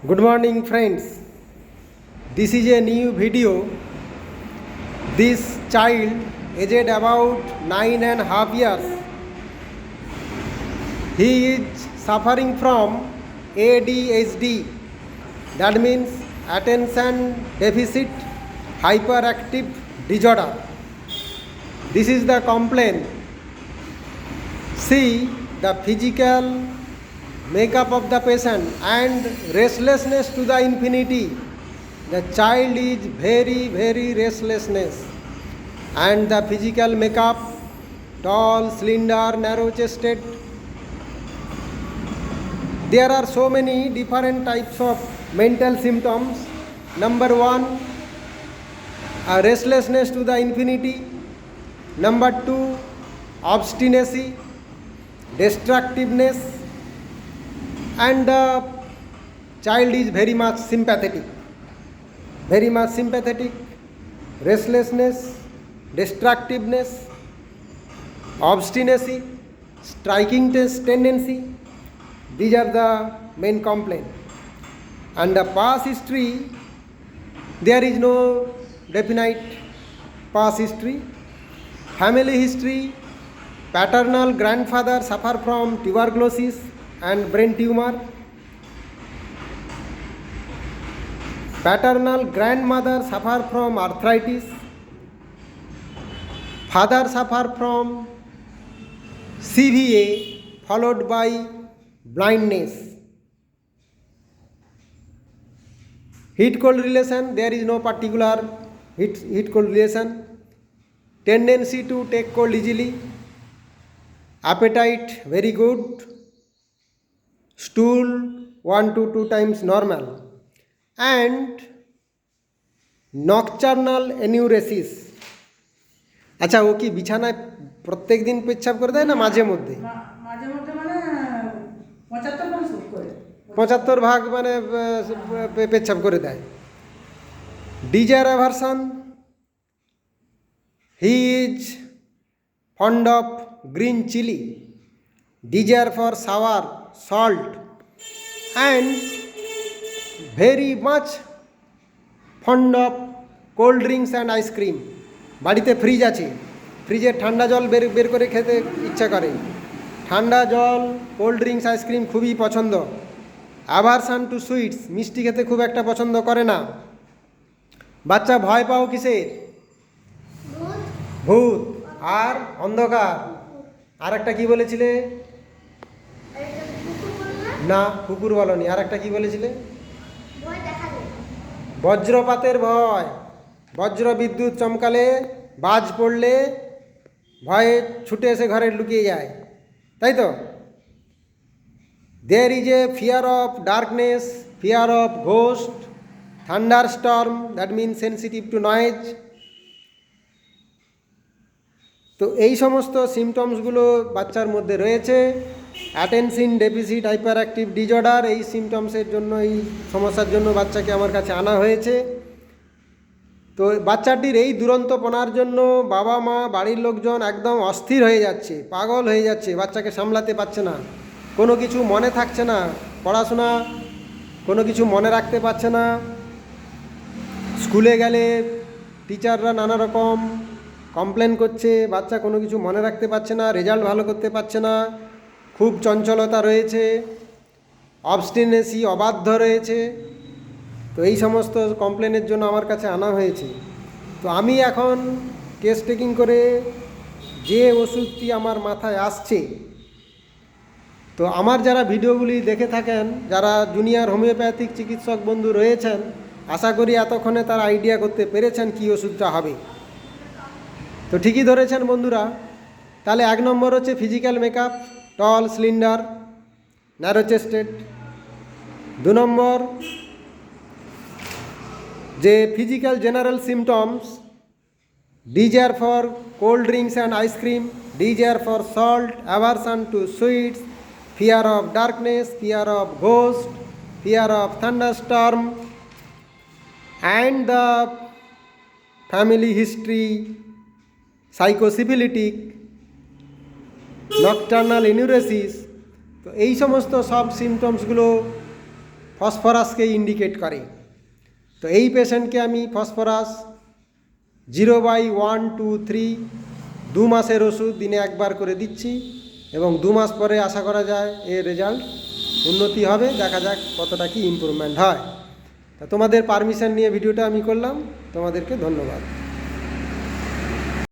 Good morning, friends. This is a new video. This child, aged about 9.5 years, he is suffering from ADHD. That means attention deficit hyperactive disorder. This is the complaint. See the physical makeup of the patient and restlessness to the infinity. The child is very restlessness, and the physical makeup, tall, slender, narrow chested. There are so many different types of mental symptoms. Number one, a restlessness to the infinity. Number two, obstinacy, destructiveness, and the child is very much sympathetic, restlessness, destructiveness, obstinacy, striking tendency. These are the main complaint. And the past history, there is no definite past history. Family history, paternal grandfather suffer from tuberculosis and brain tumor. Paternal grandmother suffer from arthritis. Father suffer from CVA followed by blindness. Heat cold relation, there is no particular heat cold relation. Tendency to take cold easily. Appetite very good. Stool 1 to 2 times normal. And nocturnal enuresis. আচ্ছা, ও কি বিছানায় প্রত্যেক দিন পেচ্ছাপ করে দেয় না মাঝে মধ্যে? মাঝে মধ্যে মানে 75 ভাগ মানে পেচ্ছাপ করে দেয়। Desire aversion, he is fond of green chilli, desire for sour salt, and very much fond of cold drinks and ice cream. বাড়িতে ফ্রিজ আছে, ফ্রিজের ঠান্ডা জল বের করে খেতে ইচ্ছা করে। ঠান্ডা জল, কোল্ড ড্রিঙ্কস, আইসক্রিম খুবই পছন্দ। অ্যাভারশন টু সুইটস, মিষ্টি খেতে খুব একটা পছন্দ করে না। বাচ্চা ভয় পাও কিসের? ভূত আর অন্ধকার। আর একটা কি বলেছিলে? না, কুকুর বলনি। আর একটা কি বলেছিলে? বজ্রপাতের ভয়, বজ্র বিদ্যুৎ চমকালে, বাজ পড়লে ভয়ে ছুটে এসে ঘরে লুকিয়ে যায়, তাই তো? There is a fear of darkness, fear of ghost, thunder storm, that mean sensitive to noise. তো এই সমস্ত সিমটমসগুলো বাচ্চার মধ্যে রয়েছে। Attention deficit hyper active disorder, এই সিমটমসের জন্য, এই সমস্যার জন্য বাচ্চাকে আমার কাছে আনা হয়েছে। তো বাচ্চাটির এই দুরন্তপনার জন্য বাবা মা, বাড়ির লোকজন একদম অস্থির হয়ে যাচ্ছে, পাগল হয়ে যাচ্ছে। বাচ্চাকে সামলাতে পারছে না, কোনো কিছু মনে থাকছে না, পড়াশোনা কোনো কিছু মনে রাখতে পারছে না। স্কুলে গেলে টিচাররা নানা রকম কমপ্লেন করছে, বাচ্চা কোনো কিছু মনে রাখতে পারছে না, রেজাল্ট ভালো করতে পারছে না, খুব চঞ্চলতা রয়েছে, অবস্টিনেসি, অবাধ্য রয়েছে। তো এই সমস্ত কমপ্লেনের জন্য আমার কাছে আনা হয়েছে। তো আমি এখন টেস্ট টেকিং করে যে ওষুধটি আমার মাথায় আসছে, তো আমার যারা ভিডিওগুলি দেখে থাকেন, যারা জুনিয়র হোমিওপ্যাথিক চিকিৎসক বন্ধু রয়েছেন, আশা করি এতক্ষণে তারা আইডিয়া করতে পেরেছেন কী ওষুধটা হবে। তো ঠিকই ধরেছেন বন্ধুরা। তাহলে 1 নম্বর হচ্ছে physical makeup, tall, slender, narrow chested. 2 নম্বর যে physical general symptoms, desire for cold drinks and ice cream, desire for salt, aversion to sweets, fear of darkness, fear of ghost, fear of thunderstorm, and the family history, psychosyphilitic, nocturnal enuresis. তো এই সমস্ত সব সিমটমসগুলো ফসফরাসকে indicate করে। তো এই পেশেন্টকে আমি phosphorus 0/123 2 মাসের ওষুধ দিনে একবার করে দিচ্ছি এবং 2 মাস পরে আশা করা যায় এর রেজাল্ট উন্নতি হবে। দেখা যাক কতটা কি ইমপ্রুভমেন্ট হয়। তা তোমাদের পারমিশন নিয়ে ভিডিওটা আমি করলাম। তোমাদেরকে ধন্যবাদ।